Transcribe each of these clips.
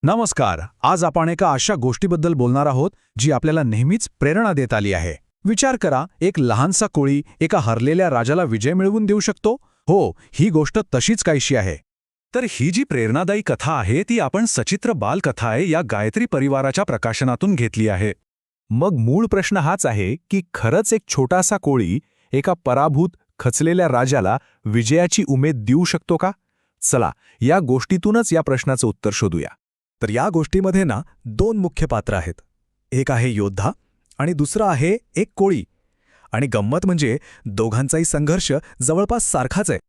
नमस्कार. आज आपण एका अशा गोष्टीबद्दल बोलणार आहोत जी आपल्याला नेहमीच प्रेरणा देत आली आहे. विचार करा, एक लहानसा कोळी एका हरलेल्या राजाला विजय मिळवून देऊ शकतो. हो, ही गोष्ट तशीच काहीशी आहे. तर ही जी प्रेरणादायी कथा आहे ती आपण सचित्र बालकथा आहे या गायत्री परिवाराच्या प्रकाशनातून घेतली आहे. मग मूळ प्रश्न हाच आहे की खरंच एक छोटासा कोळी एका पराभूत खचलेल्या राजाला विजयाची उमेद देऊ शकतो का? चला, या गोष्टीतूनच या प्रश्नाचं उत्तर शोधूया. तर या गोष्टीमध्ये दोन मुख्य पात्र आहेत. एक आहे योद्धा आणि दुसरं आहे एक कोळी. आणि गंमत म्हणजे दोघांचाही संघर्ष जवळपास सारखाच आहे.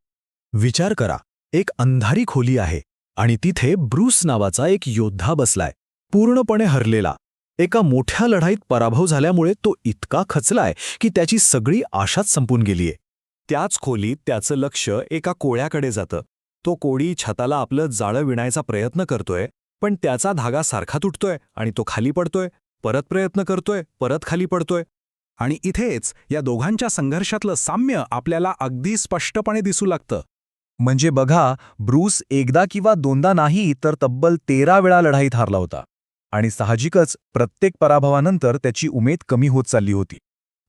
विचार करा, एक अंधारी खोली आहे आणि तिथे ब्रूस नावाचा एक योद्धा बसलाय, पूर्णपणे हरलेला. एका मोठ्या लढाईत पराभव झाल्यामुळे तो इतका खचलाय की त्याची सगळी आशाच संपून गेलीये. त्याच खोलीत त्याचं लक्ष एका कोळ्याकडे जातं. तो कोळी छताला आपलं जाळं विणायचा प्रयत्न करतोय, पण त्याचा धागा सारखा तुटतोय आणि तो खाली पडतोय, परत प्रयत्न करतोय, परत खाली पडतोय. आणि इथेच या दोघांच्या संघर्षातलं साम्य आपल्याला अगदी स्पष्टपणे दिसू लागतं. म्हणजे बघा, ब्रूस एकदा किंवा दोनदा नाही तर तब्बल 13 वेळा लढाईत हारला होता. आणि साहजिकच प्रत्येक पराभवानंतर त्याची उमेद कमी होत चालली होती.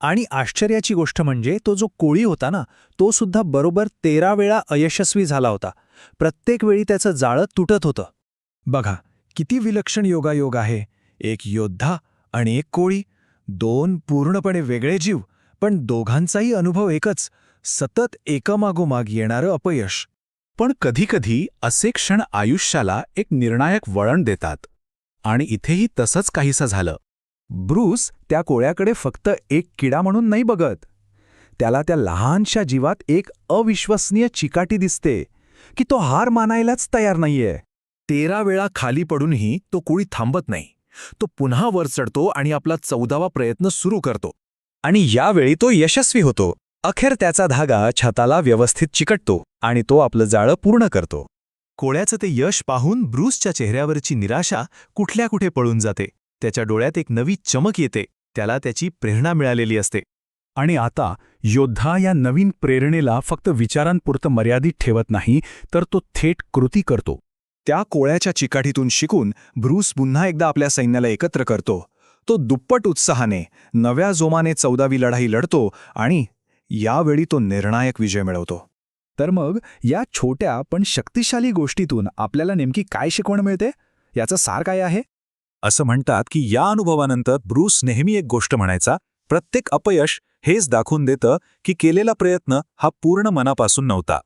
आणि आश्चर्याची गोष्ट म्हणजे तो जो कोळी होता तो सुद्धा बरोबर 13 वेळा अयशस्वी झाला होता. प्रत्येक वेळी त्याचं जाळं तुटत होतं. बघा, किती विलक्षण योगायोग आहे. एक योद्धा आणि एक कोळी, दोन पूर्णपणे वेगळे जीव, पण दोघांचाही अनुभव एकच, सतत एकामागोमाग येणारं अपयश. पण कधीकधी असे क्षण आयुष्याला एक निर्णायक वळण देतात. आणि इथेही तसंच काहीसं झालं. ब्रूस त्या कोळ्याकडे फक्त एक किडा म्हणून नाही बघत. त्याला त्या लहानशा जीवात एक अविश्वसनीय चिकाटी दिसते की तो हार मानायलाच तयार नाहीये. 13 वेळा खाली पडूनही तो कोळी थांबत नाही. तो पुन्हा वर चढतो आणि आपला 14वा प्रयत्न सुरू करतो. आणि यावेळी तो यशस्वी होतो. अखेर त्याचा धागा छताला व्यवस्थित चिकटतो आणि तो आपलं जाळं पूर्ण करतो. कोळ्याचं ते यश पाहून ब्रूसच्या चेहऱ्यावरची निराशा कुठल्या कुठे पळून जाते. त्याच्या डोळ्यात एक नवी चमक येते. त्याला त्याची प्रेरणा मिळालेली असते. आणि आता योद्धा या नवीन प्रेरणेला फक्त विचारांपुरतं मर्यादित ठेवत नाही, तर तो थेट कृती करतो. त्या कोळ्याच्या चिकाटीतून शिकून ब्रूस पुन्हा एकदा आपल्या सैन्याला एकत्र करतो. तो दुप्पट उत्साहाने नव्या जोमाने 14वी लढाई लढतो आणि यावेळी तो निर्णायक विजय मिळवतो. तर मग या छोट्या पण शक्तिशाली गोष्टीतून आपल्याला नेमकी काय शिकवण मिळते? याचं सार काय आहे? असं म्हणतात की या अनुभवानंतर ब्रूस नेहमी एक गोष्ट म्हणायचा, प्रत्येक अपयश हेच दाखवून देतं की केलेला प्रयत्न हा पूर्ण मनापासून नव्हता.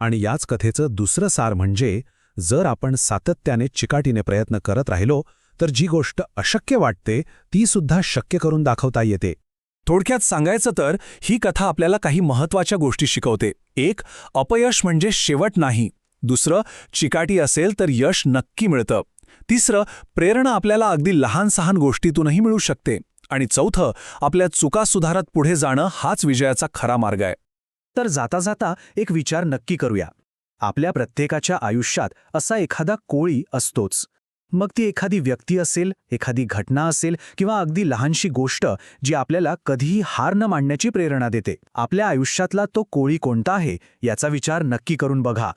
आणि याच कथेचं दुसरं सार म्हणजे, जर आपण सातत्याने चिकाटीने प्रयत्न करत राहिलो तर जी गोष्ट अशक्य वाटते ती सुद्धा शक्य करून दाखवता येते. थोडक्यात सांगायचं तर ही कथा आपल्याला काही महत्त्वाच्या गोष्टी शिकवते. एक, अपयश म्हणजे शेवट नाही. दुसरं, चिकाटी असेल तर यश नक्की मिळतं. तिसरं, प्रेरणा आपल्याला अगदी लहान सहान गोष्टीतूनही मिळू शकते. आणि चौथं, आपल्या चुका सुधारत पुढे जाणं हाच विजयाचा खरा मार्ग आहे. तर जाता जाता एक विचार नक्की करूया. आपल्या प्रत्येकाच्या आयुष्यात असा एखादा कोळी असतोच. मग ती एखादी व्यक्ती असेल, एखादी घटना असेल किंवा अगदी लहानशी गोष्ट जी आपल्याला कधीही हार न मानण्याची प्रेरणा देते. आपल्या आयुष्यातला तो कोळी कोणता आहे याचा विचार नक्की करून बघा.